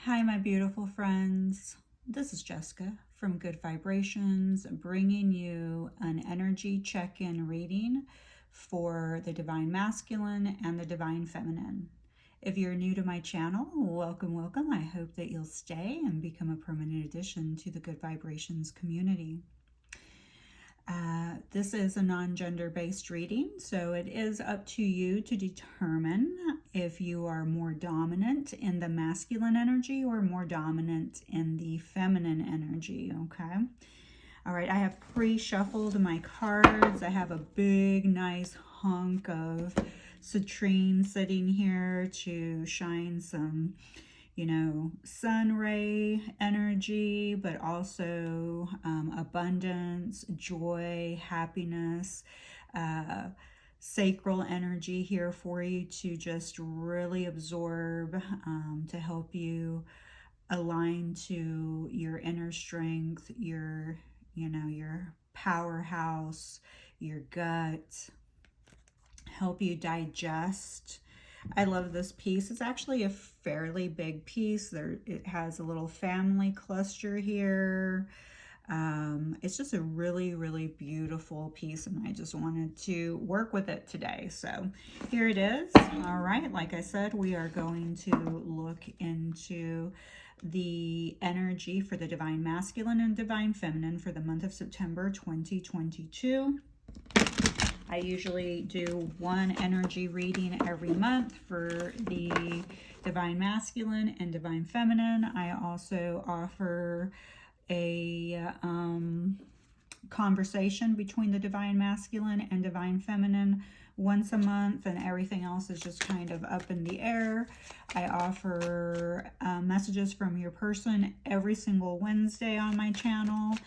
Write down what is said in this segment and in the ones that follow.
Hi, my beautiful friends. This is Jessica from Good Vibrations, bringing you an energy check-in reading for the Divine Masculine and the Divine Feminine. If you're new to my channel, welcome, welcome. I hope that you'll stay and become a permanent addition to the Good Vibrations community. This is a non-gender based reading, so it is up to you to determine if you are more dominant in the masculine energy or more dominant in the feminine energy, okay? All right, I have pre-shuffled my cards. I have a big, nice hunk of citrine sitting here to shine some sun ray energy, but also abundance, joy, happiness, sacral energy here for you to just really absorb, to help you align to your inner strength, your powerhouse, your gut, help you digest. I love this piece. It's actually a fairly big piece. It has a little family cluster here. It's just a really, really beautiful piece, and I just wanted to work with it today. So here it is. All right, like I said, we are going to look into the energy for the Divine Masculine and Divine Feminine for the month of September 2022. I usually do one energy reading every month for the Divine Masculine and Divine Feminine. I also offer a conversation between the Divine Masculine and Divine Feminine once a month, and everything else is just kind of up in the air. I offer messages from your person every single Wednesday on my channel.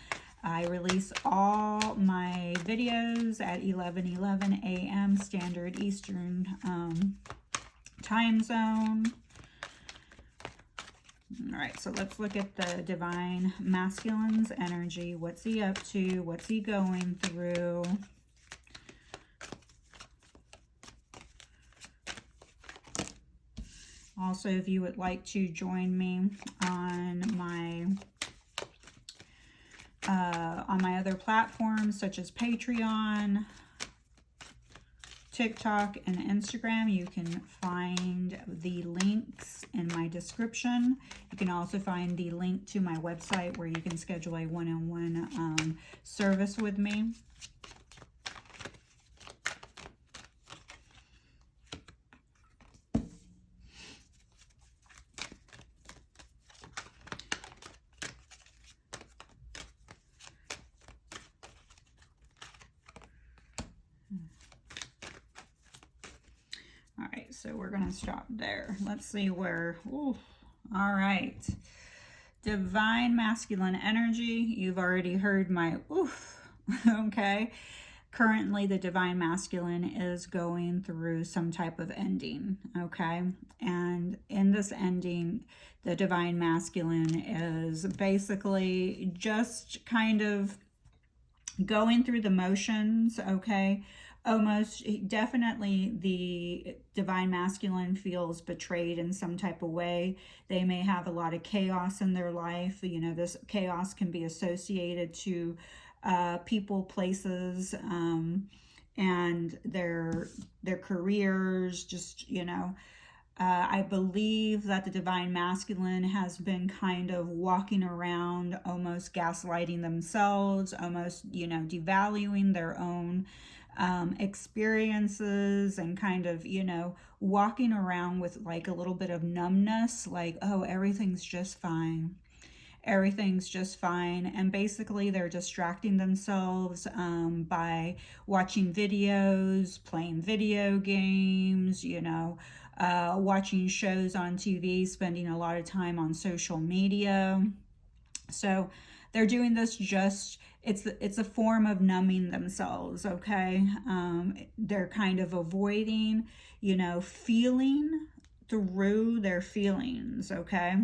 I release all my videos at 11:11 a.m. Standard Eastern time zone. All right, so let's look at the Divine Masculine's energy. What's he up to? What's he going through? Also, if you would like to join me on my other platforms such as Patreon, TikTok, and Instagram, you can find the links in my description. You can also find the link to my website where you can schedule a one-on-one service with me. All right, so we're going to stop there. Let's see where, ooh, all right. Divine Masculine energy, you've already heard my oof, okay? Currently, the Divine Masculine is going through some type of ending, okay? And in this ending, the Divine Masculine is basically just kind of going through the motions, okay? Almost definitely the Divine Masculine feels betrayed in some type of way. They may have a lot of chaos in their life. You know, this chaos can be associated to people, places, and their careers, just, I believe that the Divine Masculine has been kind of walking around almost gaslighting themselves, almost, devaluing their own experiences, and kind of, walking around with like a little bit of numbness, like, oh, everything's just fine. Everything's just fine. And basically they're distracting themselves by watching videos, playing video games, watching shows on TV, spending a lot of time on social media. So they're doing this just, it's a form of numbing themselves, okay? They're kind of avoiding, feeling through their feelings, okay?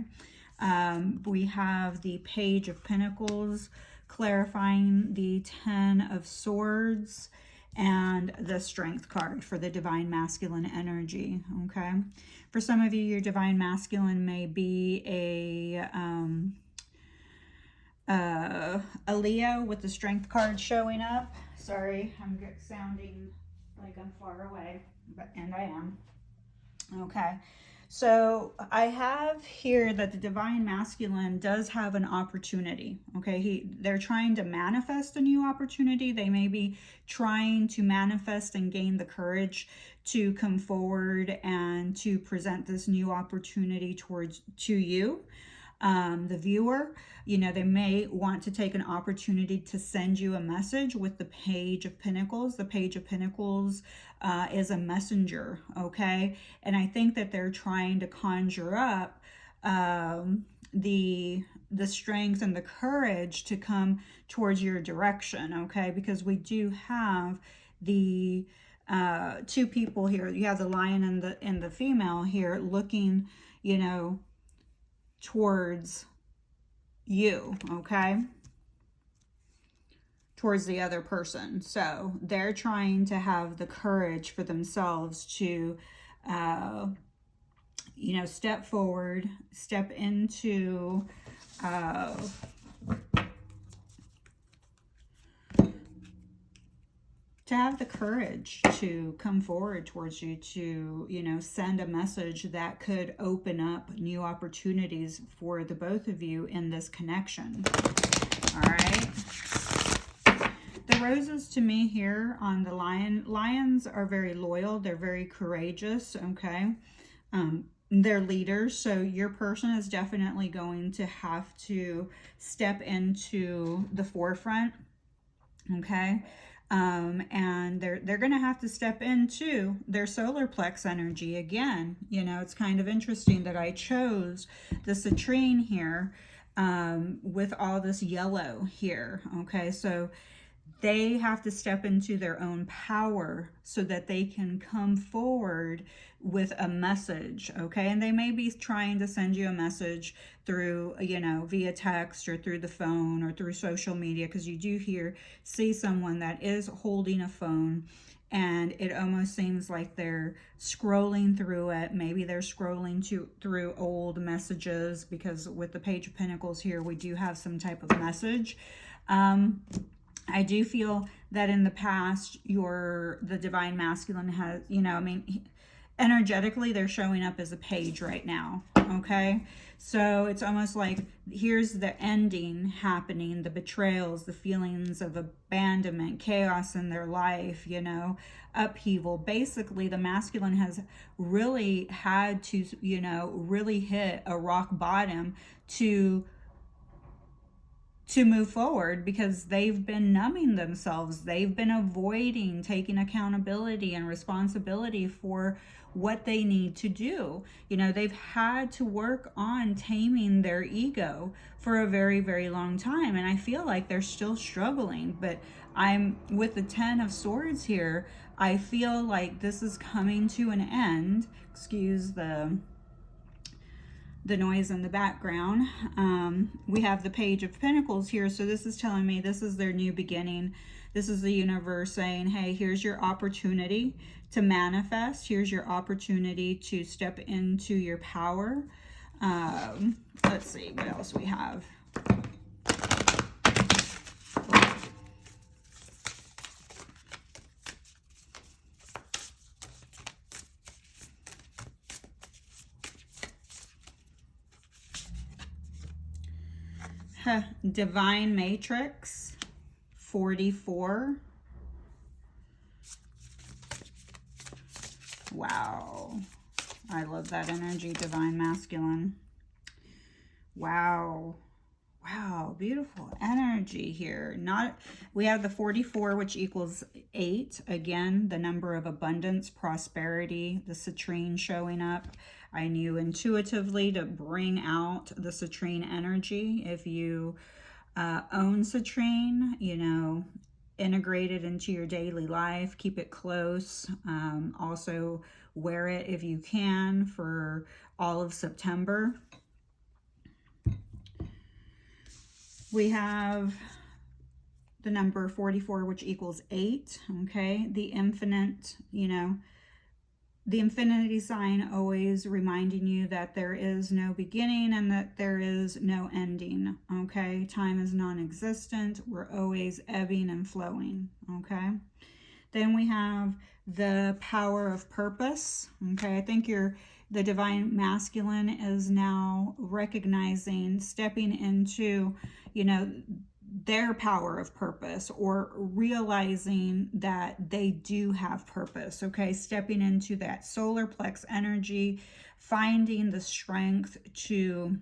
We have the Page of Pentacles clarifying the 10 of Swords. and the Strength card for the Divine Masculine energy, okay? For some of you, your Divine Masculine may be a Leo with the Strength card showing up. Sorry, I'm sounding like I'm far away, and I am. Okay, so I have here that the Divine Masculine does have an opportunity. Okay, they're trying to manifest a new opportunity. They may be trying to manifest and gain the courage to come forward and to present this new opportunity to you, the viewer. You know, they may want to take an opportunity to send you a message with the Page of Pentacles. The Page of Pentacles is a messenger, okay? And I think that they're trying to conjure up the strength and the courage to come towards your direction, okay? Because we do have the two people here. You have the lion and the female here looking, you know, towards you, okay? Towards the other person. So they're trying to have the courage for themselves to, you know, step forward, step into, to have the courage to come forward towards you, to, you know, send a message that could open up new opportunities for the both of you in this connection. All right. The roses to me here on the lions are very loyal. They're very courageous, okay? They're leaders, so your person is definitely going to have to step into the forefront, okay? And they're going to have to step into their solar plex energy again. You know, it's kind of interesting that I chose the citrine here with all this yellow here, okay? So they have to step into their own power so that they can come forward with a message, okay? And they may be trying to send you a message through, you know, via text or through the phone or through social media, because you do see someone that is holding a phone, and it almost seems like they're scrolling through it. Maybe they're scrolling through old messages, because with the Page of Pentacles here, we do have some type of message. I do feel that in the past, the Divine Masculine has, you know, I mean, energetically, they're showing up as a page right now, okay? So it's almost like here's the ending happening, the betrayals, the feelings of abandonment, chaos in their life, you know, upheaval. Basically, the masculine has really had to, you know, really hit a rock bottom to move forward, because they've been numbing themselves. They've been avoiding taking accountability and responsibility for what they need to do. You know, they've had to work on taming their ego for a very, very long time. And I feel like they're still struggling, but I'm with the 10 of Swords here. I feel like this is coming to an end. Excuse the noise in the background. We have the Page of Pentacles here, so this is telling me this is their new beginning. This is the universe saying, hey, here's your opportunity to manifest. Here's your opportunity to step into your power. Let's see what else we have. Divine Matrix 44. Wow. I love that energy, Divine Masculine. Wow. Wow, beautiful energy here. We have the 44, which equals 8. Again, the number of abundance, prosperity, the citrine showing up. I knew intuitively to bring out the citrine energy. If you own citrine, you know, integrate it into your daily life, keep it close. Also wear it if you can for all of September. We have the number 44, which equals 8, okay? The infinite, you know, the infinity sign always reminding you that there is no beginning and that there is no ending, okay? Time is non-existent. We're always ebbing and flowing, okay? Then we have the power of purpose, okay? I think the divine masculine is now recognizing, stepping into, you know, their power of purpose, or realizing that they do have purpose, okay? Stepping into that solar plex energy, finding the strength to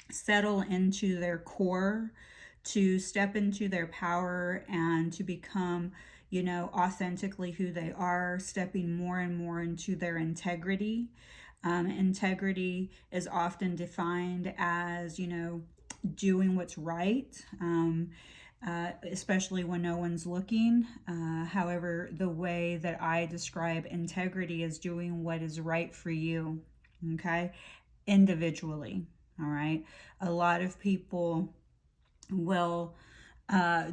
settle into their core, to step into their power and to become, you know, authentically who they are, stepping more and more into their integrity. Integrity is often defined as, you know, doing what's right, especially when no one's looking. However, the way that I describe integrity is doing what is right for you, okay, individually, all right? A lot of people will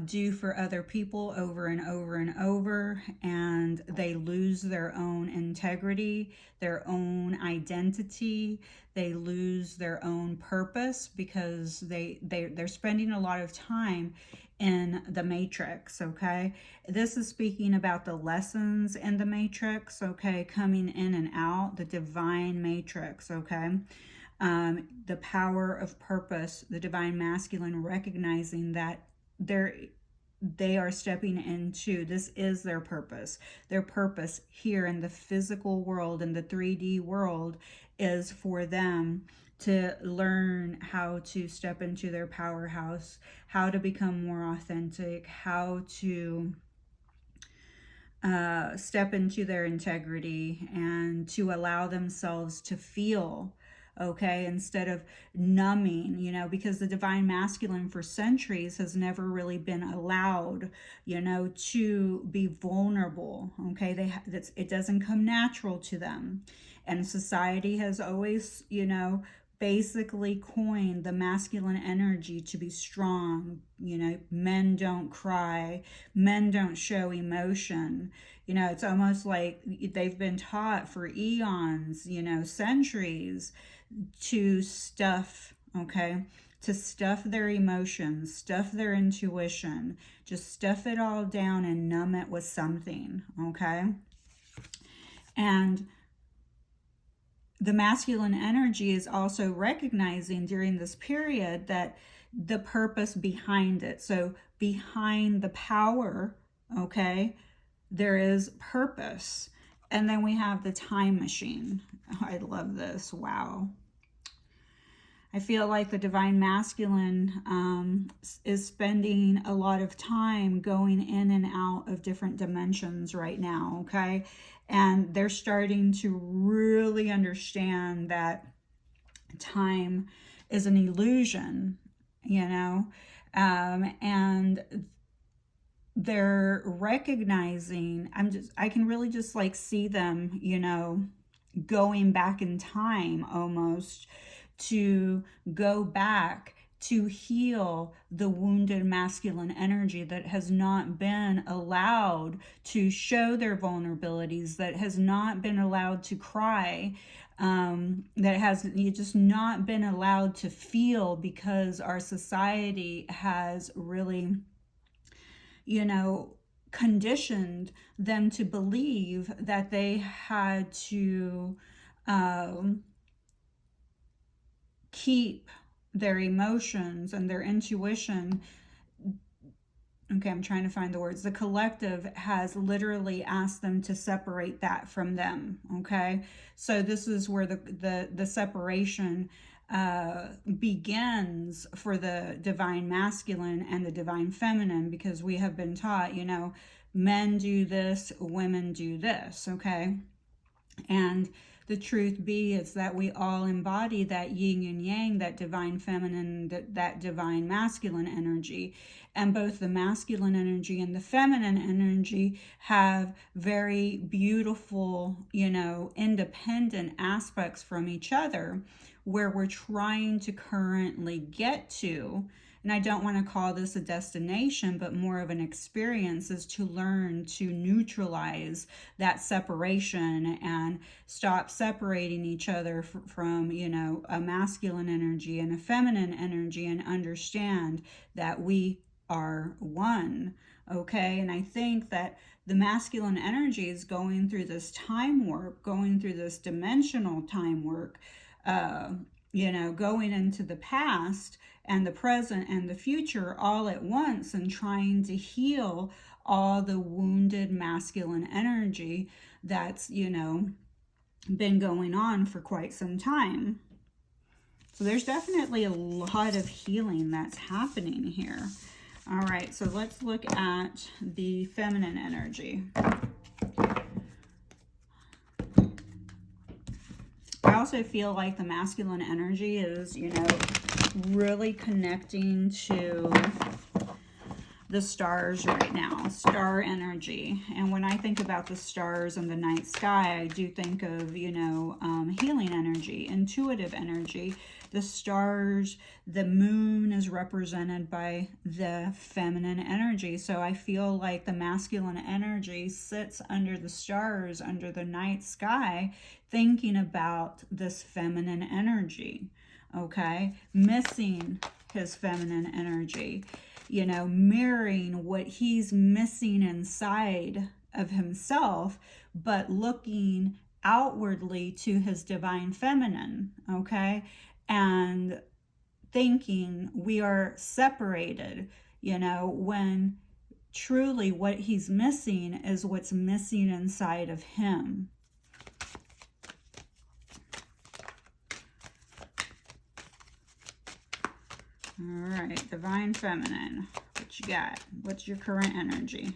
do for other people over and over and over, and they lose their own integrity, their own identity. They lose their own purpose because they're spending a lot of time in the matrix, okay? This is speaking about the lessons in the matrix, okay? Coming in and out, the divine matrix, okay? The power of purpose, the divine masculine recognizing that they are stepping into, this is their purpose. Their purpose here in the physical world, in the 3D world, is for them to learn how to step into their powerhouse, how to become more authentic, how to step into their integrity, and to allow themselves to feel, okay, instead of numbing, you know, because the divine masculine for centuries has never really been allowed, you know, to be vulnerable, okay? It doesn't come natural to them. And society has always, you know, basically coined the masculine energy to be strong. You know, men don't cry, men don't show emotion. You know, it's almost like they've been taught for eons, you know, centuries, to stuff, okay, to stuff their emotions, stuff their intuition, just stuff it all down and numb it with something, okay? And the masculine energy is also recognizing during this period that the purpose behind it. So behind the power, okay, there is purpose. And then we have the time machine. Oh, I love this. Wow. I feel like the divine masculine is spending a lot of time going in and out of different dimensions right now, okay? And they're starting to really understand that time is an illusion, you know? And they're recognizing, I can really just like see them, you know, going back in time almost, to go back to heal the wounded masculine energy that has not been allowed to show their vulnerabilities, that has not been allowed to cry, that has just not been allowed to feel, because our society has really, you know, conditioned them to believe that they had to keep their emotions and their intuition. Okay, I'm trying to find the words. The collective has literally asked them to separate that from them, okay? So this is where the separation begins for the divine masculine and the divine feminine, because we have been taught, you know, men do this, women do this, okay? And the truth be is that we all embody that yin and yang, that divine feminine, that divine masculine energy. And both the masculine energy and the feminine energy have very beautiful, you know, independent aspects from each other, where we're trying to currently get to. and I don't want to call this a destination, but more of an experience, is to learn to neutralize that separation and stop separating each other from, you know, a masculine energy and a feminine energy, and understand that we are one. Okay, and I think that the masculine energy is going through this time warp, going through this dimensional time work, you know, going into the past and the present and the future all at once, and trying to heal all the wounded masculine energy that's, you know, been going on for quite some time. So there's definitely a lot of healing that's happening here. All right, so let's look at the feminine energy. I also feel like the masculine energy is, you know, really connecting to the stars right now, star energy. And when I think about the stars and the night sky, I do think of, you know, healing energy, intuitive energy. The stars, the moon is represented by the feminine energy. So I feel like the masculine energy sits under the stars, under the night sky, thinking about this feminine energy, okay? Missing his feminine energy, you know, mirroring what he's missing inside of himself, but looking outwardly to his divine feminine, okay? And thinking we are separated, you know, when truly what he's missing is what's missing inside of him. All right, divine feminine, what you got? What's your current energy?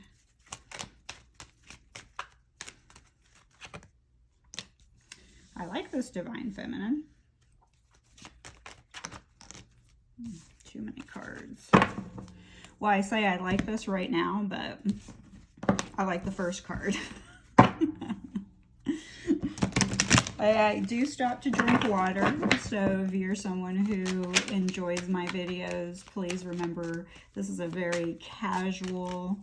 I like this divine feminine. Too many cards. Well, I say I like this right now, but I like the first card. I do stop to drink water, so if you're someone who enjoys my videos, please remember this is a very casual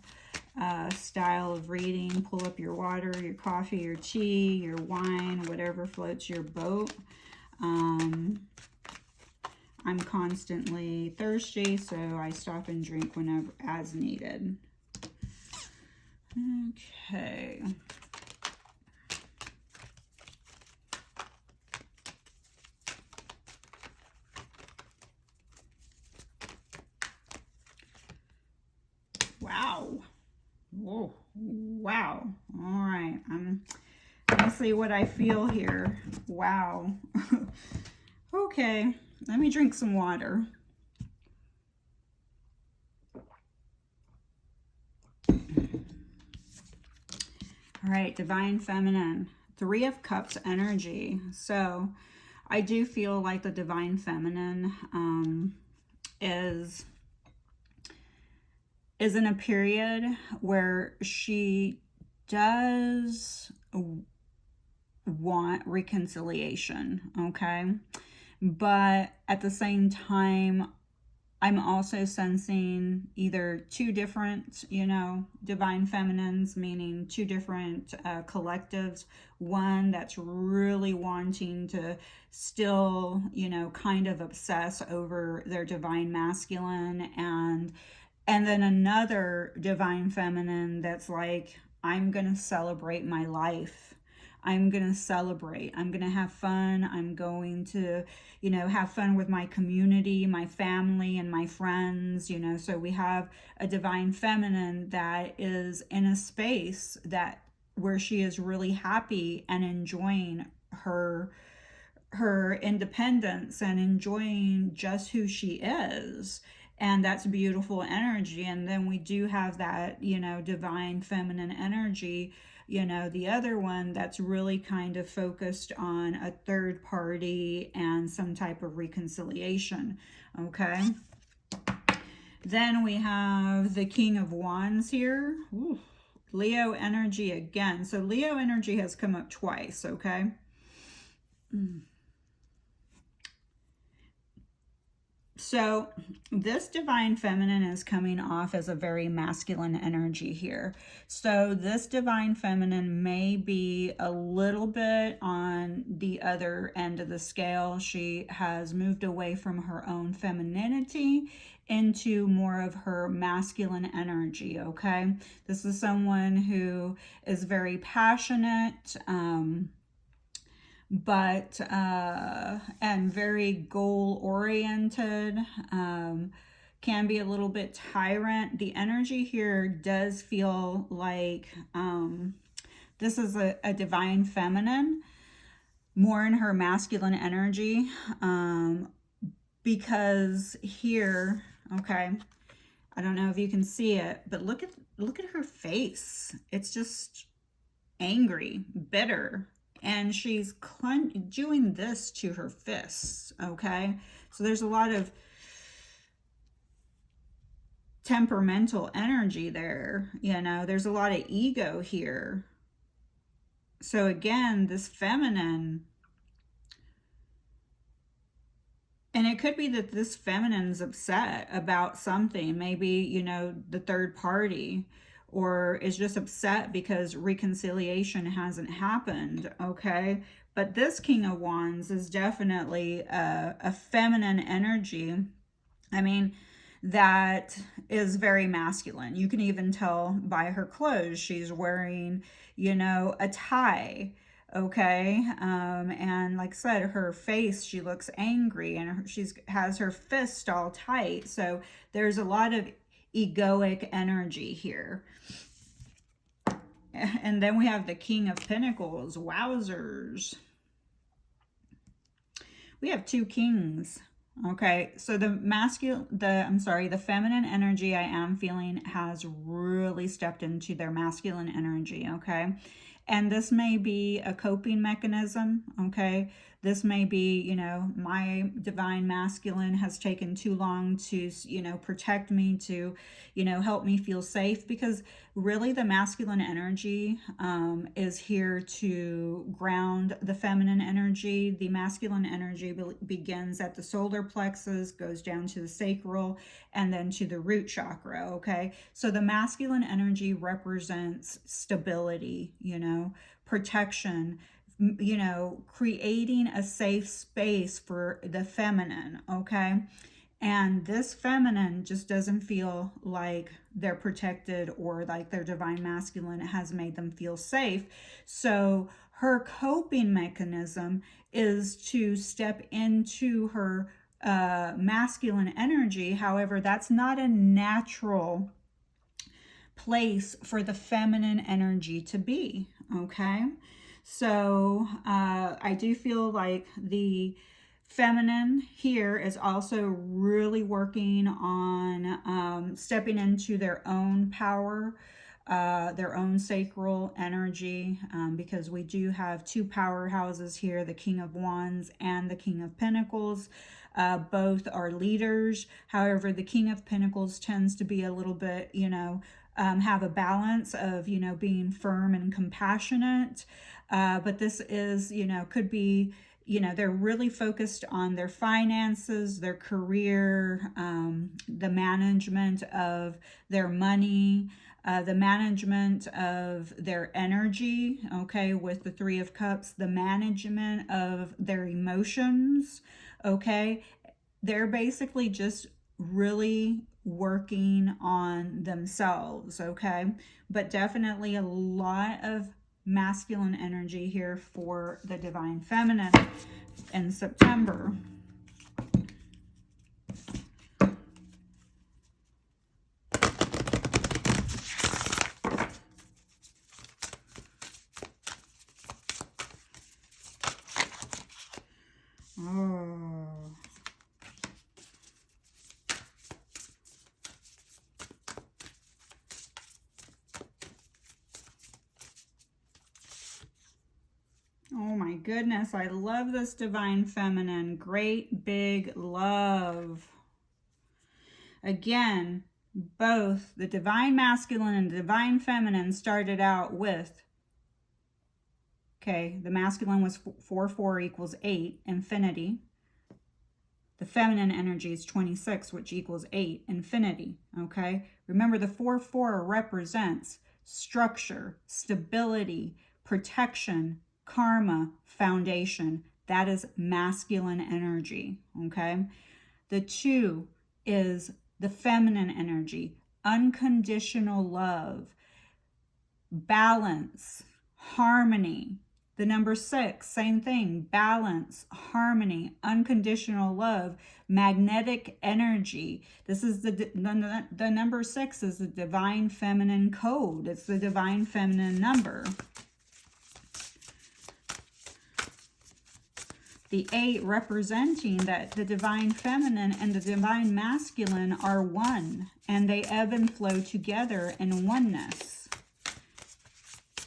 style of reading. Pull up your water, your coffee, your tea, your wine, whatever floats your boat. I'm constantly thirsty, so I stop and drink whenever as needed. Okay. Wow. Whoa. Wow. All right. Let me see what I feel here. Wow. Okay. Let me drink some water. All right. Divine Feminine. 3 of Cups energy. So I do feel like the Divine Feminine is in a period where she does want reconciliation, okay? But at the same time, I'm also sensing either 2 different, you know, divine feminines, meaning 2 different collectives. One that's really wanting to still, you know, kind of obsess over their divine masculine, and then another divine feminine that's like, I'm going to celebrate my life. I'm going to celebrate. I'm going to have fun. I'm going to, you know, have fun with my community, my family, and my friends, you know. So we have a divine feminine that is in a space that where she is really happy and enjoying her independence and enjoying just who she is. And that's beautiful energy. And then we do have that, you know, divine feminine energy, you know, the other one that's really kind of focused on a third party and some type of reconciliation. Okay. Then we have the King of Wands here. Ooh, Leo energy again. So Leo energy has come up twice. Okay. So this divine feminine is coming off as a very masculine energy here. So this divine feminine may be a little bit on the other end of the scale. She has moved away from her own femininity into more of her masculine energy, okay? This is someone who is very passionate, but and very goal oriented, can be a little bit tyrant. The energy here does feel like this is a divine feminine, more in her masculine energy, because here, okay, I don't know if you can see it, but look at her face. It's just angry, bitter, and she's doing this to her fists, okay? So there's a lot of temperamental energy there, you know, there's a lot of ego here. So again, this feminine, and it could be that this feminine's upset about something, maybe, you know, the third party, or is just upset because reconciliation hasn't happened, okay? But this King of Wands is definitely a feminine energy. I mean, that is very masculine. You can even tell by her clothes. She's wearing, you know, a tie, okay? And like I said, her face, she looks angry, and she's has her fist all tight. So there's a lot of egoic energy here. And then we have the King of Pentacles. Wowzers. We have two kings. Okay, so the feminine energy I am feeling has really stepped into their masculine energy, okay? And this may be a coping mechanism, okay? This may be, you know, my divine masculine has taken too long to, you know, protect me, to, you know, help me feel safe, because really the masculine energy is here to ground the feminine energy. The masculine energy begins at the solar plexus, goes down to the sacral, and then to the root chakra, okay? So the masculine energy represents stability, you know, protection, you know, creating a safe space for the feminine, okay? And this feminine just doesn't feel like they're protected, or like their divine masculine has made them feel safe. So her coping mechanism is to step into her masculine energy. However, that's not a natural place for the feminine energy to be, okay? So I do feel like the feminine here is also really working on stepping into their own power, their own sacral energy, because we do have two powerhouses here, the King of Wands and the King of Pentacles. Both are leaders. However, the King of Pentacles tends to be a little bit, you know, have a balance of, you know, being firm and compassionate. But this is, you know, could be, you know, they're really focused on their finances, their career, the management of their money, the management of their energy, okay, with the Three of Cups, the management of their emotions, okay. They're basically just really working on themselves, okay. But definitely a lot of masculine energy here for the divine feminine in September. Oh. Oh my goodness, I love this divine feminine. Great big love. Again, both the divine masculine and the divine feminine started out with, okay, the masculine was 4 4 equals 8, infinity. The feminine energy is 26, which equals 8, infinity, okay? Remember, the 4-4 represents structure, stability, protection, karma, foundation. That is masculine energy, okay? The 2 is the feminine energy, unconditional love, balance, harmony. The number 6, same thing, balance, harmony, unconditional love, magnetic energy. This is the number 6 is the divine feminine code. It's the divine feminine number. The 8 representing that the divine feminine and the divine masculine are one, and they ebb and flow together in oneness.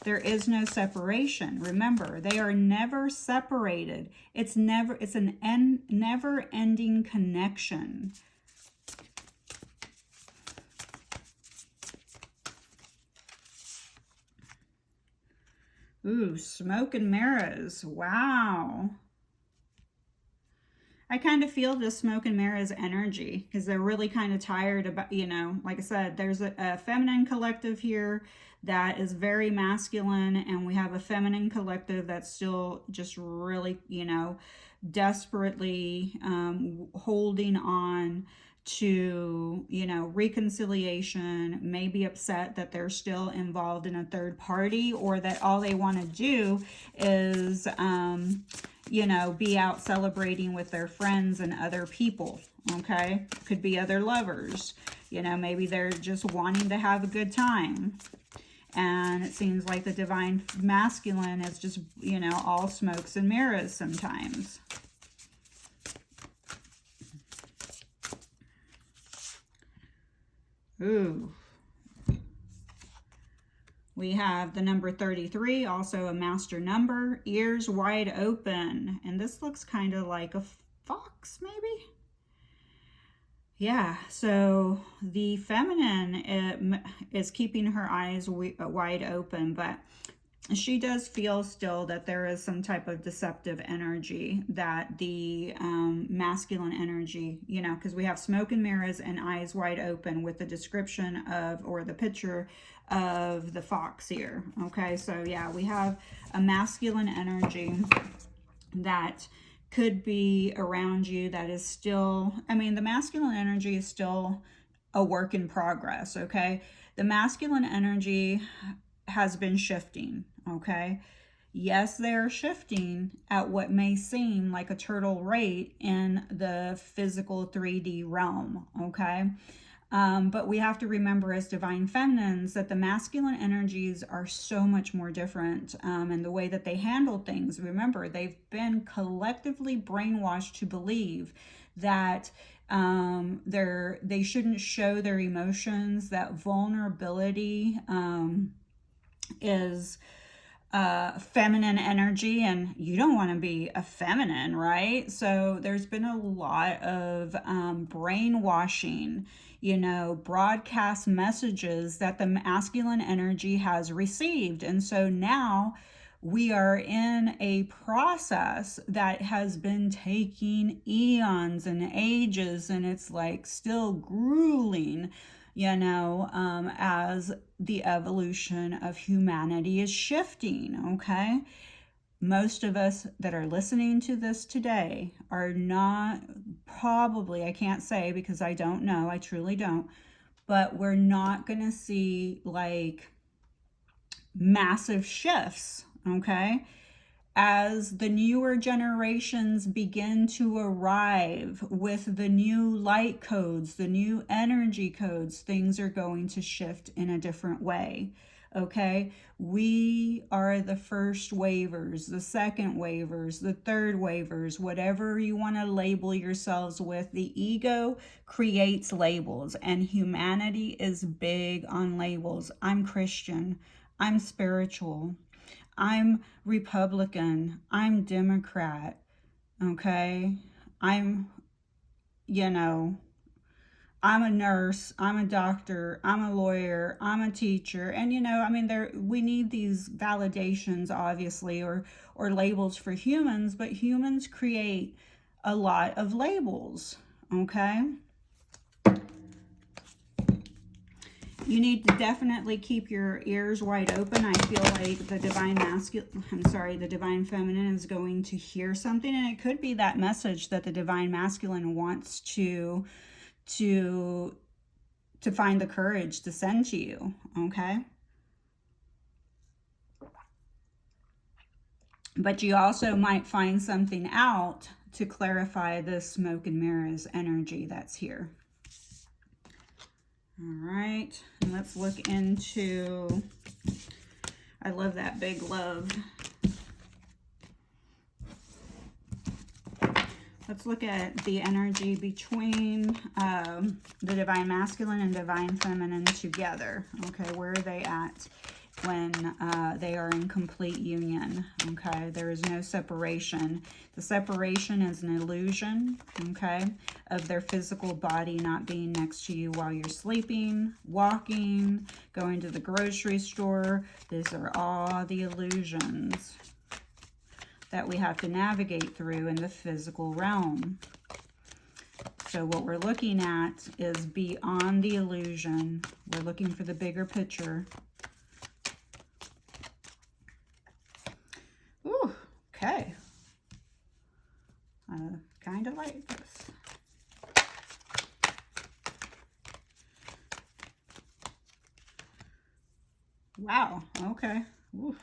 There is no separation. Remember, they are never separated. It's an never-ending connection. Ooh, smoke and mirrors. Wow. I kind of feel this smoke and mirrors energy because they're really kind of tired about, you know, like I said, there's a feminine collective here that is very masculine, and we have a feminine collective that's still just really, you know, desperately holding on to, you know, reconciliation, maybe upset that they're still involved in a third party, or that all they want to do is you know, be out celebrating with their friends and other people, okay? Could be other lovers. You know, maybe they're just wanting to have a good time. And it seems like the divine masculine is just, you know, all smokes and mirrors sometimes. Ooh. We have the number 33, also a master number, ears wide open. And this looks kind of like a fox, maybe? Yeah, so the feminine is keeping her eyes wide open, but she does feel still that there is some type of deceptive energy that the masculine energy, you know, because we have smoke and mirrors and eyes wide open with the description of, or the picture of the fox here. Okay, so yeah, we have a masculine energy that could be around you that is still, I mean, the masculine energy is still a work in progress, okay? The masculine energy has been shifting, okay? Yes, they're shifting at what may seem like a turtle rate in the physical 3D realm, okay? But we have to remember as divine feminines that the masculine energies are so much more different in the way that they handle things. Remember, they've been collectively brainwashed to believe that they shouldn't show their emotions, that vulnerability is feminine energy, and you don't want to be a feminine, right? So there's been a lot of brainwashing, you know, broadcast messages that the masculine energy has received. And so now we are in a process that has been taking eons and ages, and it's like still grueling, you know, as the evolution of humanity is shifting, okay? Most of us that are listening to this today are not, probably, I can't say because I don't know, I truly don't, but we're not going to see like massive shifts, okay? As the newer generations begin to arrive with the new light codes, the new energy codes, things are going to shift in a different way, okay? We are the first waivers, the second waivers, the third waivers, whatever you want to label yourselves with. The ego creates labels, and humanity is big on labels. I'm Christian. I'm spiritual. I'm Republican, I'm Democrat, okay? I'm, you know, I'm a nurse, I'm a doctor, I'm a lawyer, I'm a teacher. And, you know, I mean, we need these validations, obviously, or labels for humans, but humans create a lot of labels, okay? You need to definitely keep your ears wide open. I feel like the divine masculine, the divine feminine is going to hear something, and it could be that message that the divine masculine wants to find the courage to send to you, okay? But you also might find something out to clarify this smoke and mirrors energy that's here. All right, and let's look into, I love that big love. Let's look at the energy between the divine masculine and divine feminine together. Okay, where are they at when they are in complete union? Okay, there is no separation. The separation is an illusion, okay, of their physical body not being next to you while you're sleeping, walking, going to the grocery store. These are all the illusions that we have to navigate through in the physical realm. So what we're looking at is beyond the illusion. We're looking for the bigger picture. Ooh, okay. Kind of like this. Wow, okay. Ooh,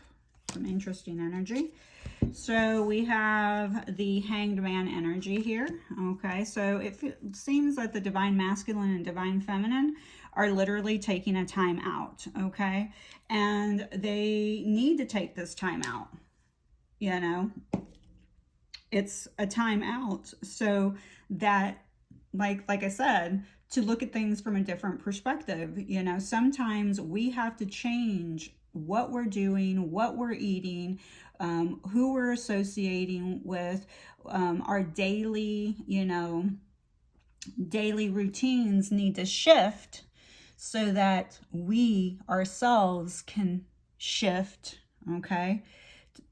some interesting energy. So we have the Hanged Man energy here. Okay, so it seems that the divine masculine and divine feminine are literally taking a time out. Okay, and they need to take this time out. You know, it's a time out so that, like I said, to look at things from a different perspective. You know, sometimes we have to change what we're doing, what we're eating, who we're associating with, our daily, daily routines need to shift so that we ourselves can shift, okay?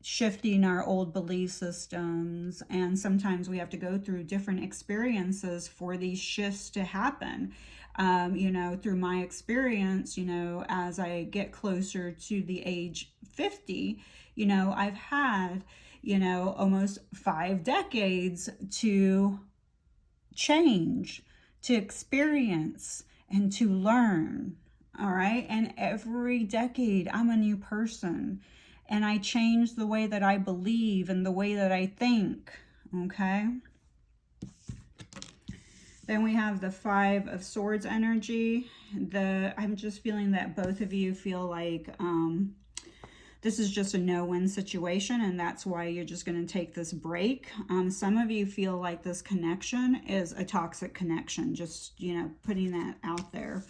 Shifting our old belief systems, and sometimes we have to go through different experiences for these shifts to happen. Through my experience, as I get closer to the age 50, I've had, almost 5 decades to change, to experience, and to learn. All right. And every decade, I'm a new person. And I change the way that I believe and the way that I think, okay? Then we have the 5 of Swords energy. I'm just feeling that both of you feel like this is just a no-win situation, and that's why you're just going to take this break. Some of you feel like this connection is a toxic connection, just, putting that out there.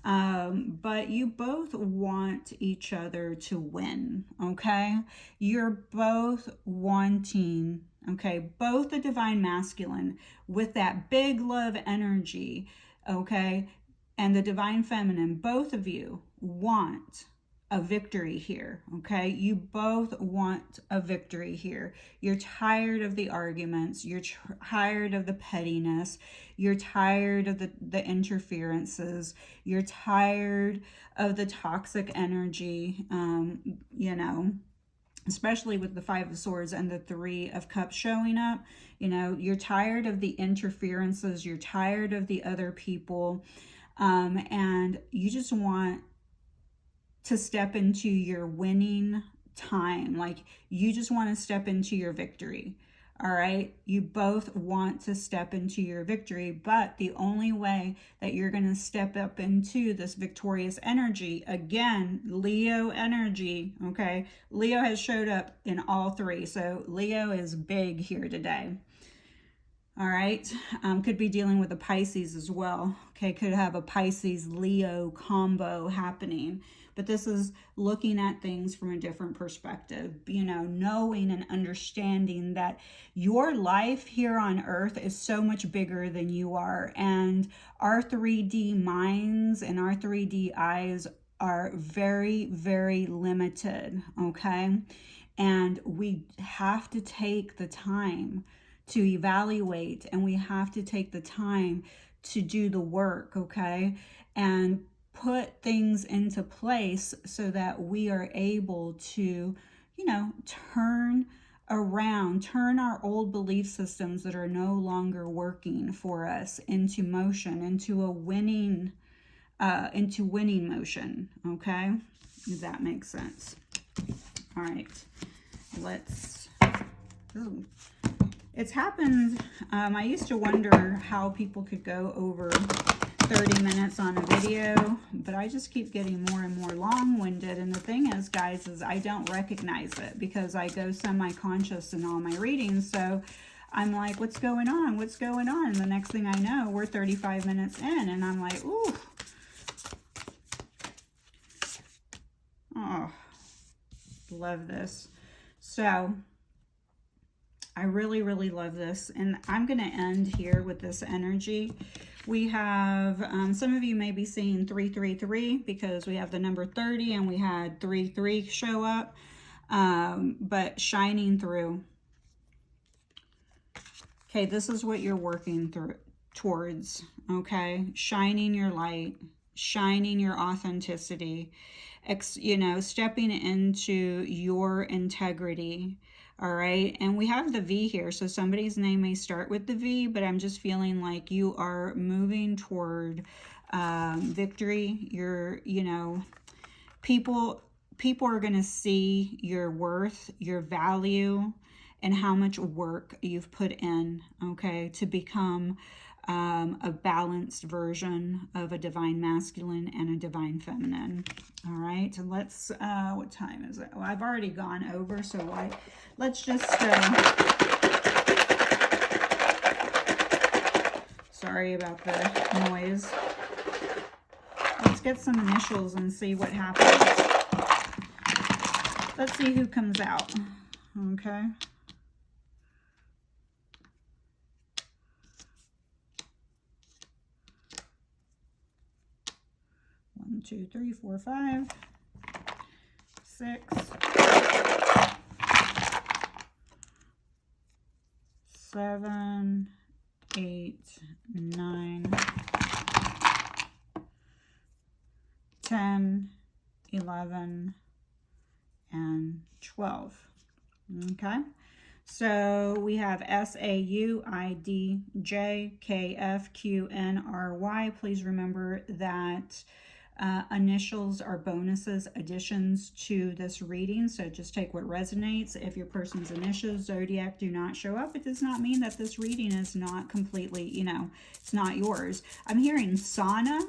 But you both want each other to win, okay? You're both wanting, okay, both the divine masculine with that big love energy, okay, and the divine feminine, both of you want a victory here, okay? You both want a victory here. You're tired of the arguments. You're tired of the pettiness. You're tired of the interferences. You're tired of the toxic energy, especially with the 5 of Swords and the 3 of Cups showing up. You're tired of the interferences. You're tired of the other people, and you just want to step into your winning time. Like, you just want to step into your victory. All right. You both want to step into your victory, but the only way that you're going to step up into this victorious energy, again, Leo energy. Okay. Leo has showed up in all 3. So Leo is big here today. All right. Could be dealing with a Pisces as well. Okay. Could have a Pisces Leo combo happening. But this is looking at things from a different perspective, knowing and understanding that your life here on earth is so much bigger than you are. And our 3D minds and our 3D eyes are very, very limited, okay? And we have to take the time to evaluate, and we have to take the time to do the work, okay? And put things into place so that we are able to, you know, turn around, turn our old belief systems that are no longer working for us into motion, into a winning motion, okay? If that makes sense. All right, let's, ooh. It's happened, I used to wonder how people could go over 30 minutes on a video, but I just keep getting more and more long-winded. And the thing is, guys, is I don't recognize it because I go semi-conscious in all my readings. So I'm like, what's going on? What's going on? And the next thing I know, we're 35 minutes in, and I'm like, ooh. Oh, love this. So I really, really love this. And I'm going to end here with this energy. We have, some of you may be seeing 333 because we have the number 30 and we had 33 show up, but shining through. Okay, this is what you're working towards, okay? Shining your light, shining your authenticity, you know, stepping into your integrity. All right, and we have the V here, so somebody's name may start with the V, but I'm just feeling like you are moving toward victory. You're, you know, people are going to see your worth, your value, and how much work you've put in, okay, to become a balanced version of a divine masculine and a divine feminine. All right, so let's, what time is it? Oh, I've already gone over, so let's just, sorry about the noise. Let's get some initials and see what happens. Let's see who comes out, okay? 1, 2, 3, 4, 5, 6, 7, 8, 9, 10, 11, and 12. Okay, so we have SAUIDJKFQNRY. Please remember that initials are bonuses, additions to this reading, so just take what resonates. If your person's initials, zodiac, do not show up, it does not mean that this reading is not completely, you know, it's not yours. I'm hearing sauna,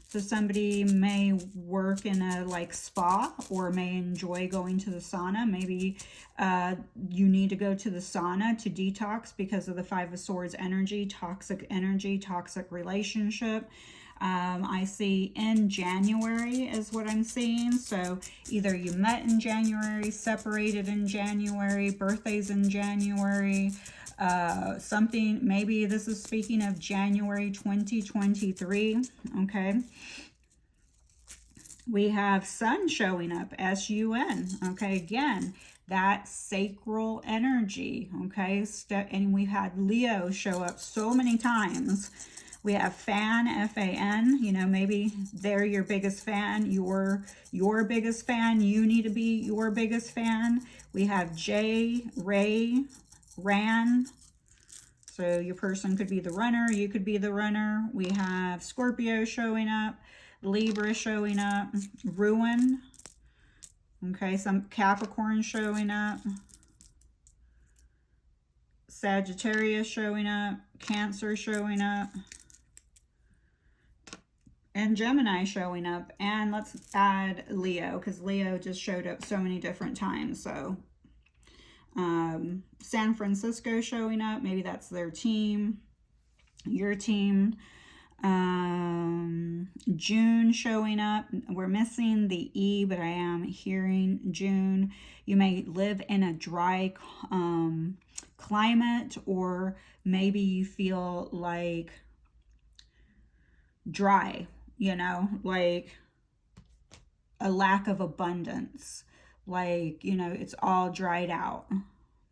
so somebody may work in a like spa or may enjoy going to the sauna. Maybe you need to go to the sauna to detox because of the Five of Swords energy, toxic relationship. I see in January is what I'm seeing. So either you met in January, separated in January, birthdays in January, something, maybe this is speaking of January 2023, okay? We have Sun showing up, S-U-N, okay? Again, that sacral energy, okay? And we had Leo show up so many times. We have fan, F-A-N, you know, maybe they're your biggest fan, your biggest fan, you need to be your biggest fan. We have J, Ray, Ran, so your person could be the runner, you could be the runner. We have Scorpio showing up, Libra showing up, Ruin, okay, some Capricorn showing up, Sagittarius showing up, Cancer showing up, and Gemini showing up. And let's add Leo, because Leo just showed up so many different times. So San Francisco showing up, maybe that's their team, your team. June showing up, we're missing the E, but I am hearing June. You may live in a dry climate, or maybe you feel like dry, you know, like a lack of abundance, like, you know, it's all dried out.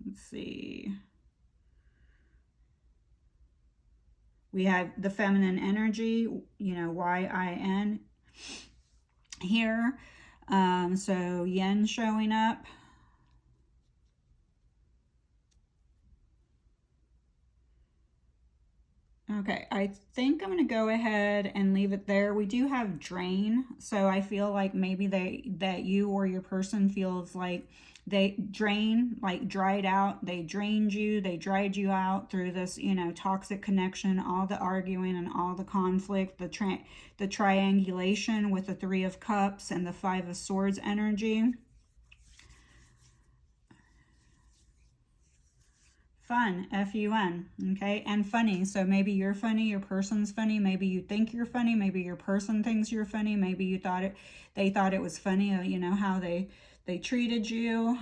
Let's see. We have the feminine energy, you know, Y-I-N here. So yin showing up. Okay, I think I'm going to go ahead and leave it there. We do have drain, so I feel like maybe that you or your person feels like they drain, like dried out. They drained you, they dried you out through this, you know, toxic connection, all the arguing and all the conflict, the triangulation with the Three of Cups and the Five of Swords energy. Fun, F-U-N, okay? And funny, so maybe you're funny, your person's funny, maybe you think you're funny, maybe your person thinks you're funny, maybe they thought it was funny, you know, how they treated you,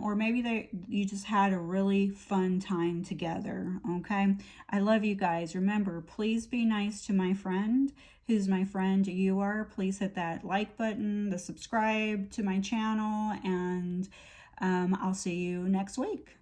or maybe you just had a really fun time together, okay? I love you guys. Remember, please be nice to my friend. Who's my friend? You are. Please hit that like button, the subscribe to my channel, and I'll see you next week.